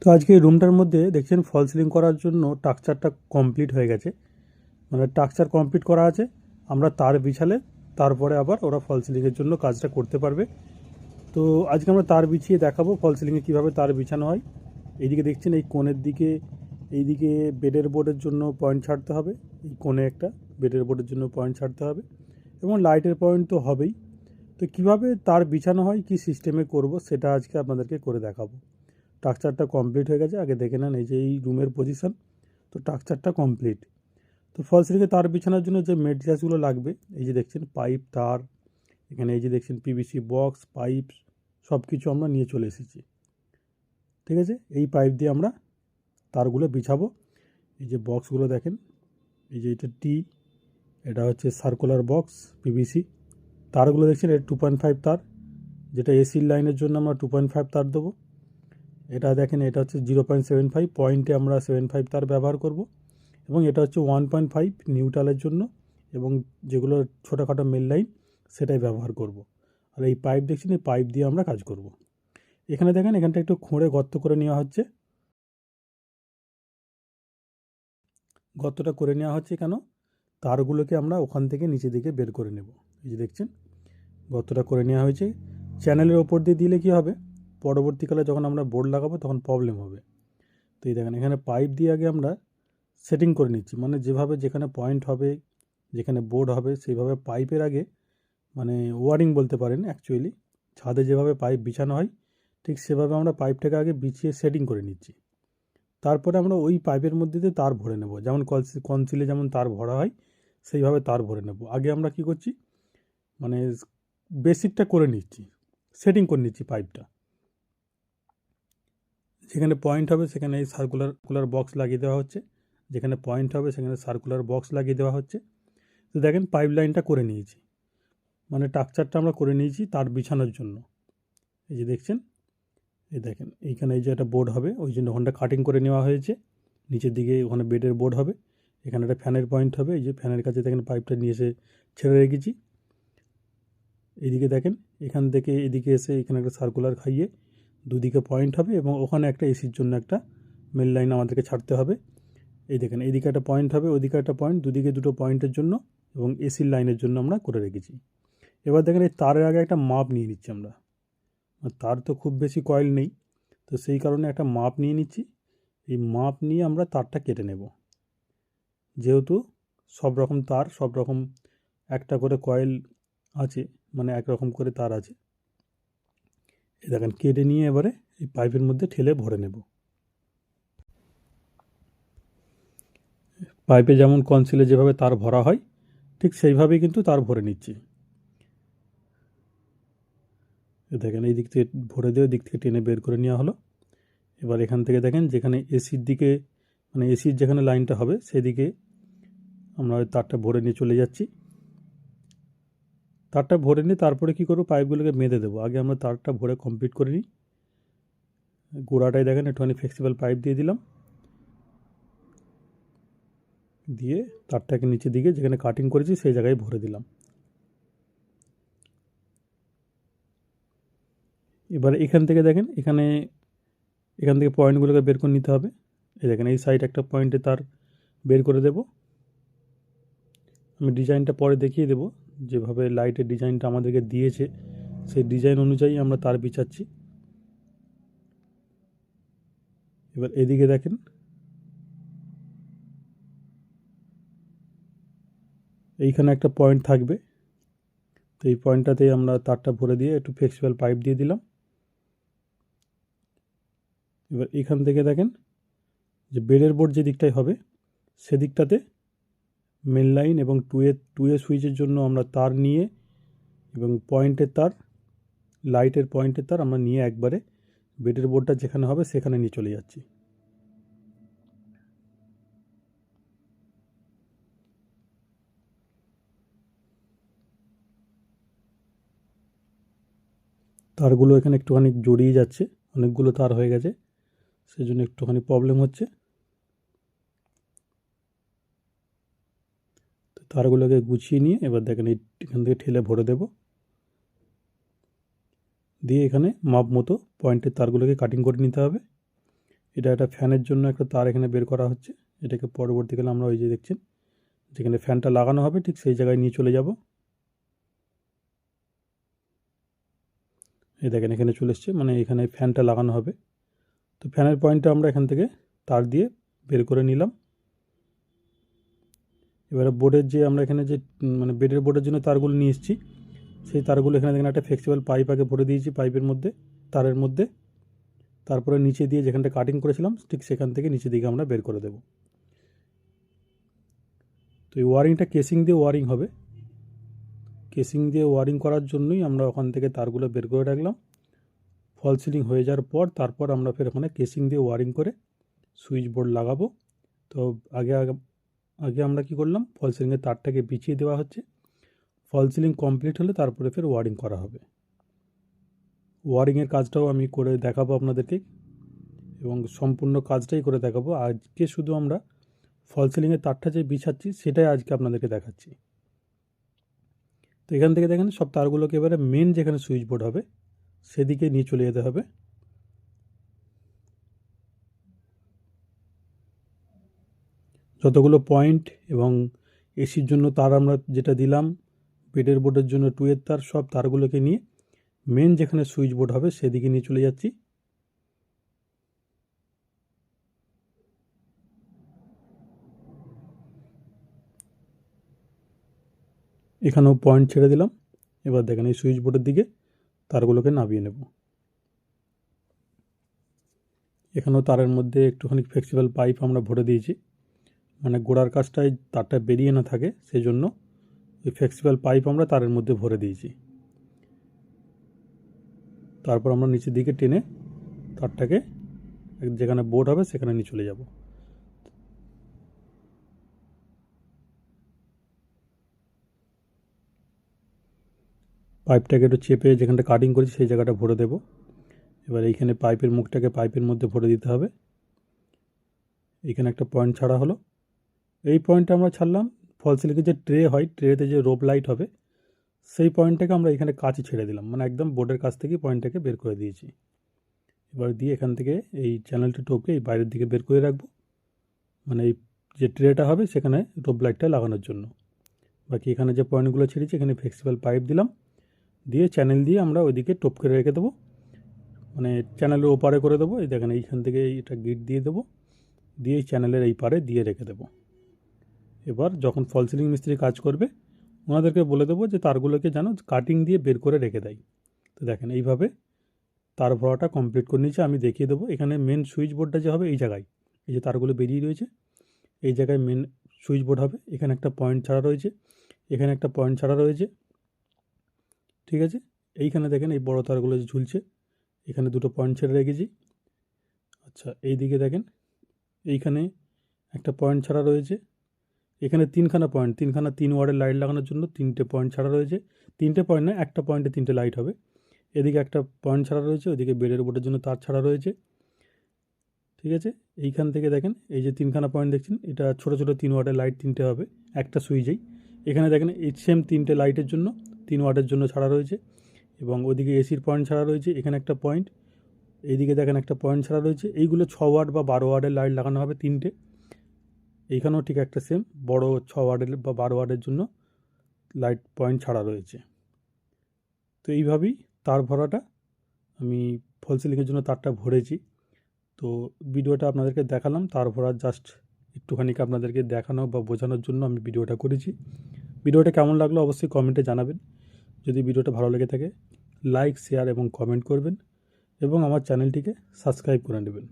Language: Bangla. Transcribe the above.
তো আজকে এই রুমটার মধ্যে দেখছেন ফল সিলিং করার জন্য স্ট্রাকচারটা কমপ্লিট হয়ে গেছে। মানে স্ট্রাকচার কমপ্লিট করা আছে, আমরা তার বিছালে তারপরে আবার ওরা ফল সিলিংয়ের জন্য কাজটা করতে পারবে। তো আজকে আমরা তার বিছিয়ে দেখাবো ফল সিলিংয়ে কীভাবে তার বিছানো হয়। এইদিকে দেখছেন এই কোণের দিকে, এইদিকে বেডের বোর্ডের জন্য পয়েন্ট ছাড়তে হবে, এই কোণে একটা বেডের বোর্ডের জন্য পয়েন্ট ছাড়তে হবে এবং লাইটের পয়েন্ট তো হবেই। তো কীভাবে তার বিছানো হয়, কী সিস্টেমে করব, সেটা আজকে আপনাদেরকে করে দেখাবো। স্ট্রাকচারটা কমপ্লিট হয়ে গেছে, আগে দেখে নেন এই যে এই রুমের পজিশন। তো স্ট্রাকচারটা কমপ্লিট। তো ফল সিলিংয়ে তার বিছানোর জন্য যে মেটেরিয়ালসগুলো লাগবে, এই যে দেখছেন পাইপ, তার, এখানে এই যে দেখছেন পিভিসি বক্স, পাইপ, সব কিছু আমরা নিয়ে চলে এসেছি। ঠিক আছে, এই পাইপ দিয়ে আমরা তারগুলো বিছাবো। এই যে বক্সগুলো দেখেন, এই যে এটা টি, এটা হচ্ছে সার্কুলার বক্স পিভিসি। তারগুলো দেখছেন এটা 2.5 তার, যেটা এসির লাইনের জন্য আমরা 2.5 তার দেবো। এটা দেখেন, এটা হচ্ছে 0.75 পয়েন্টে আমরা 75 তার ব্যবহার করব। এবং এটা হচ্ছে 1.5 নিউট্রালের জন্য, এবং যেগুলো ছোটোখাটো মেল লাইন সেটাই ব্যবহার করব। আর এই পাইপ দেখছেন, এই পাইপ দিয়ে আমরা কাজ করব। এখানে দেখেন, এখানটা একটু খুঁড়ে গর্ত করে নেওয়া হচ্ছে। গর্তটা করে নেওয়া হচ্ছে কেন, তারগুলোকে আমরা ওখান থেকে নিচে দিকে বের করে নেব। এই যে দেখছেন গর্তটা করে নেওয়া হয়েছে। চ্যানেলের ওপর দিয়ে দিলে কি হবে, পরবর্তীকালে যখন আমরা বোর্ড লাগাবো তখন প্রবলেম হবে। তো এই দেখেন, এখানে পাইপ দিয়ে আগে আমরা সেটিং করে নিচ্ছি, মানে যেভাবে যেখানে পয়েন্ট হবে, যেখানে বোর্ড হবে, সেইভাবে পাইপের আগে, মানে ওয়ারিং বলতে পারেন অ্যাকচুয়ালি, ছাদে যেভাবে পাইপ বিছানো হয় ঠিক সেভাবে আমরা পাইপটাকে আগে বিছিয়ে সেটিং করে নিচ্ছি। তারপরে আমরা ওই পাইপের মধ্যে দিয়ে তার ভরে নেব, যেমন কনসিলে যেমন তার ভরা হয় সেইভাবে তার ভরে নেব। আগে আমরা কি করছি, মানে বেসিকটা করে নিচ্ছি, সেটিং করে নিচ্ছি পাইপটা। যেখানে পয়েন্ট হবে সেখানে এই সার্কুলার বক্স লাগিয়ে দেওয়া হচ্ছে, যেখানে পয়েন্ট হবে সেখানে সার্কুলার বক্স লাগিয়ে দেওয়া হচ্ছে। তো দেখেন পাইপ লাইনটা করে নিয়েছি, মানে স্ট্রাকচারটা আমরা করে নিয়েছি তার বিছানোর জন্য। এই যে দেখছেন, এই দেখেন এইখানে এই যে একটা বোর্ড হবে, ওই জন্য ওখানটা কাটিং করে নেওয়া হয়েছে। নিচের দিকে ওখানে বেডের বোর্ড হবে, এখানে একটা ফ্যানের পয়েন্ট হবে। এই যে ফ্যানের কাছে দেখেন পাইপটা নিয়ে এসে ছেড়ে রেখেছি। এইদিকে দেখেন, এখান থেকে এদিকে এসে এখানে একটা সার্কুলার খাইয়ে দুদিকে পয়েন্ট হবে, এবং ওখানে একটা এসির জন্য একটা মেল লাইন আমাদেরকে ছাড়তে হবে। এই দেখেন, এইদিকে একটা পয়েন্ট হবে, ওদিকে একটা পয়েন্ট, দুদিকে দুটো পয়েন্টের জন্য এবং এসির লাইনের জন্য আমরা করে রেখেছি। এবার দেখেন এই তারের আগে একটা মাপ নিয়ে নিচ্ছি আমরা। তার তো খুব বেশি কয়েল নেই, তো সেই কারণে একটা মাপ নিয়ে নিচ্ছি। এই মাপ নিয়ে আমরা তারটা কেটে নেব। যেহেতু সব রকম তার, সব রকম একটা করে কয়েল আছে, মানে একরকম করে তার আছে। এই দেখেন কেটে নিয়ে এবারে এই পাইপের মধ্যে ঠেলে ভরে নেব। পাইপে যেমন কনসিলে যেভাবে তার ভরা হয় ঠিক সেইভাবেই কিন্তু তার ভরে নিচ্ছি। দেখেন এই দিক থেকে ভরে দিয়ে দিক থেকে টেনে বের করে নেওয়া হলো। এবার এখান থেকে দেখেন, যেখানে এসির দিকে, মানে এসির যেখানে লাইনটা হবে সেদিকে আমরা ওই তারটা ভরে নিয়ে চলে যাচ্ছি। তারটা ভরে নিয়ে তারপরে কী করবো, পাইপগুলোকে বেঁধে দেবো। আগে আমরা তারটা ভরে কমপ্লিট করে নিই। গোড়াটায় দেখেন একটুখানি ফ্লেক্সিবল পাইপ দিয়ে দিলাম, দিয়ে তারটাকে নিচের দিকে যেখানে কাটিং করেছি সেই জায়গায় ভরে দিলাম। এবার এখান থেকে দেখেন, এখান থেকে পয়েন্টগুলোকে বের করে নিতে হবে। এই দেখেন এই সাইড একটা পয়েন্টে তার বের করে দেব। আমি ডিজাইনটা পরে দেখিয়ে দেবো, যেভাবে লাইটের ডিজাইনটা আমাদেরকে দিয়েছে সেই ডিজাইন অনুযায়ী আমরা তার বিছাচ্ছি। এবার এদিকে দেখেন, এইখানে একটা পয়েন্ট থাকবে, তো এই পয়েন্টটাতেই আমরা তারটা ভরে দিয়ে একটু ফ্লেক্সিবল পাইপ দিয়ে দিলাম। এবার এখান থেকে দেখেন যে বেডের বোর্ড যে দিকটায় হবে সেদিকটাতে মেন লাইন এবং টু এ সুইচের জন্য আমরা তার নিয়ে, এবং পয়েন্টের তার, লাইটের পয়েন্টের তার আমরা নিয়ে একবারে বেডের বোর্ডটা যেখানে হবে সেখানে নিয়ে চলে যাচ্ছি। তারগুলো এখানে একটুখানি জড়িয়ে যাচ্ছে, অনেকগুলো তার হয়ে গেছে, সেই জন্য একটুখানি প্রবলেম হচ্ছে। তো তারগুলোকে গুছিয়ে নিয়ে এবার দেখেন এখান থেকে ঠেলে ভরে দেব, দিয়ে এখানে মাপ মতো পয়েন্টের তারগুলোকে কাটিং করে নিতে হবে। এটা একটা ফ্যানের জন্য একটা তার এখানে বের করা হচ্ছে। এটাকে পরবর্তীকালে আমরা ওই যে দেখছেন যেখানে ফ্যানটা লাগানো হবে ঠিক সেই জায়গায় নিয়ে চলে যাব। এই দেখেন এখানে চলে এসছে, মানে এখানে ফ্যানটা লাগানো হবে। তো ফ্যানের পয়েন্টটা আমরা এখান থেকে তার দিয়ে বের করে নিলাম। এবারে বোর্ডের যে আমরা এখানে যে মানে বেডের বোর্ডের জন্য তারগুলো নিয়ে এসেছি, সেই তারগুলো এখানে দেখেন একটা ফ্লেক্সিবল পাইপ আগে ভরে দিয়েছি পাইপের মধ্যে, তারের মধ্যে। তারপরে নিচে দিয়ে যেখানটা কাটিং করেছিলাম ঠিক সেখান থেকে নিচে দিকে আমরা বের করে দেব। তো এই ওয়ারিংটা কেসিং দিয়ে ওয়ারিং হবে। কেসিং দিয়ে ওয়ারিং করার জন্যই আমরা ওখান থেকে তারগুলো বের করে রাখলাম। ফল সিলিং হয়ে যাওয়ার পর তারপর আমরা ফের ওখানে কেসিং দিয়ে ওয়ারিং করে সুইচ বোর্ড লাগাবো। তো আগে আগে আমরা কি করলাম, ফল সিলিংয়ের তারটাকে বিছিয়ে দেওয়া হচ্ছে। ফল সিলিং কমপ্লিট হলে তারপরে ফের ওয়ারিং করা হবে। ওয়ারিংয়ের কাজটাও আমি করে দেখাবো আপনাদেরকে, এবং সম্পূর্ণ কাজটাই করে দেখাবো। আজকে শুধু আমরা ফল সিলিংয়ের তারটা যে বিছাচ্ছি সেটাই আজকে আপনাদেরকে দেখাচ্ছি। তো এখান থেকে দেখেন সব তারগুলোকে এবারে মেন যেখানে সুইচ বোর্ড হবে সেদিকে নিয়ে চলে যেতে হবে। যতগুলো পয়েন্ট এবং এসির জন্য তার আমরা যেটা দিলাম, বেডের বোর্ডের জন্য 2 এর তার, সব তারগুলোকে নিয়ে মেন যেখানে সুইচ বোর্ড হবে সেদিকে নিয়ে চলে যাচ্ছি। এখানেও পয়েন্ট ছেড়ে দিলাম। এবার দেখেন এই সুইচ বোর্ডের দিকে তারগুলোকে নামিয়ে নেব। এখানেও তারের মধ্যে একটুখানি ফ্লেক্সিবল পাইপ আমরা ভরে দিয়েছি, মানে গোড়ার কাজটায় তারটা বেরিয়ে না থাকে সেই জন্য ওই ফ্লেক্সিবল পাইপ আমরা তারের মধ্যে ভরে দিয়েছি। তারপর আমরা নিচের দিকে টেনে তারটাকে যেখানে বোর্ড হবে সেখানে নিয়ে চলে যাব। পাইপটাকে একটু চেপে যেখানটা কাটিং করেছি সেই জায়গাটা ভরে দেব। এবার এইখানে পাইপের মুখটাকে পাইপের মধ্যে ভরে দিতে হবে। এইখানে একটা পয়েন্ট ছাড়া হলো। এই পয়েন্টটা আমরা ছাড়লাম ফল সিলিংয়ের যে ট্রে হয়, ট্রেতে যে রোপ লাইট হবে সেই পয়েন্টটাকে আমরা এখানে কাছে ছেড়ে দিলাম, মানে একদম বোর্ডের কাছ থেকে পয়েন্টটাকে বের করে দিয়েছি। এবার দিয়ে এখান থেকে এই চ্যানেলটা টপকে এই বাইরের দিকে বের করে রাখবো, মানে এই যে ট্রেটা হবে সেখানে রোপ লাইটটা লাগানোর জন্য। বাকি এখানে যে পয়েন্টগুলো ছেড়েছি এখানে ফ্লেক্সিবল পাইপ দিলাম, দিয়ে চ্যানেল দিয়ে আমরা ওইদিকে টোপ করে রেখে দেবো, মানে চ্যানেলের ওপারে করে দেবো। এই দেখেন এইখান থেকে এটা গিট দিয়ে দেবো, দিয়ে চ্যানেলের এই পারে দিয়ে রেখে দেবো। এবার যখন ফল সিলিং মিস্ত্রি কাজ করবে ওনাদেরকে বলে দেবো যে তারগুলোকে যেন কাটিং দিয়ে বের করে রেখে দেয়। তো দেখেন এইভাবে তার ভরাটা কমপ্লিট করে নিয়েছে। আমি দেখিয়ে দেবো এখানে মেন সুইচ বোর্ডটা যে হবে এই জায়গায়, এই যে তারগুলো বেরিয়ে রয়েছে এই জায়গায় মেন সুইচ বোর্ড হবে। এখানে একটা পয়েন্ট ছাড়া রয়েছে, এখানে একটা পয়েন্ট ছাড়া রয়েছে, ঠিক আছে। এইখানে দেখেন এই বড় তারগুলো যে ঝুলছে এখানে দুটো পয়েন্ট ছেড়ে রেখেছি। আচ্ছা এই দিকে দেখেন এইখানে একটা পয়েন্ট ছাড়া রয়েছে, এখানে তিনখানা পয়েন্ট, তিনখানা 3 ওয়ার্ডের লাইট লাগানোর জন্য 3টে পয়েন্ট ছাড়া রয়েছে। 3টে পয়েন্ট নয়, একটা পয়েন্টে 3টে লাইট হবে। এদিকে একটা পয়েন্ট ছাড়া রয়েছে, ওইদিকে বেডের বোর্ডের জন্য তার ছাড়া রয়েছে, ঠিক আছে। এইখান থেকে দেখেন এই যে 3খানা পয়েন্ট দেখছেন, এটা ছোটো ছোটো 3 ওয়ার্ডের লাইট 3টে হবে একটা সুইচেই। এখানে দেখেন এই সেম 3টে লাইটের জন্য 3 ওয়ার্ডের জন্য ছাড়া রয়েছে, এবং ওইদিকে এসির পয়েন্ট ছাড়া রয়েছে। এখানে একটা পয়েন্ট, এইদিকে দেখেন একটা পয়েন্ট ছাড়া রয়েছে। এইগুলো 6 ওয়ার্ড বা 12 ওয়ার্ডের লাইট লাগানো হবে 3টে। এইখানেও ঠিক একটা সেম বড় 6 ওয়ার্ডের বা 12 ওয়ার্ডের জন্য লাইট পয়েন্ট ছাড়া রয়েছে। তো এইভাবেই তার ভরাটা আমি ফল সিলিংয়ের জন্য তারটা ভরেছি। তো ভিডিওটা আপনাদেরকে দেখালাম তার ভরা, জাস্ট একটুখানি আপনাদেরকে দেখানো বা বোঝানোর জন্য আমি ভিডিওটা করেছি। ভিডিওটা কেমন লাগলো অবশ্যই কমেন্টে জানাবেন। যদি ভিডিওটা ভালো লেগে থাকে লাইক, শেয়ার এবং কমেন্ট করবেন, এবং আমার চ্যানেলটিকে সাবস্ক্রাইব করে নেবেন।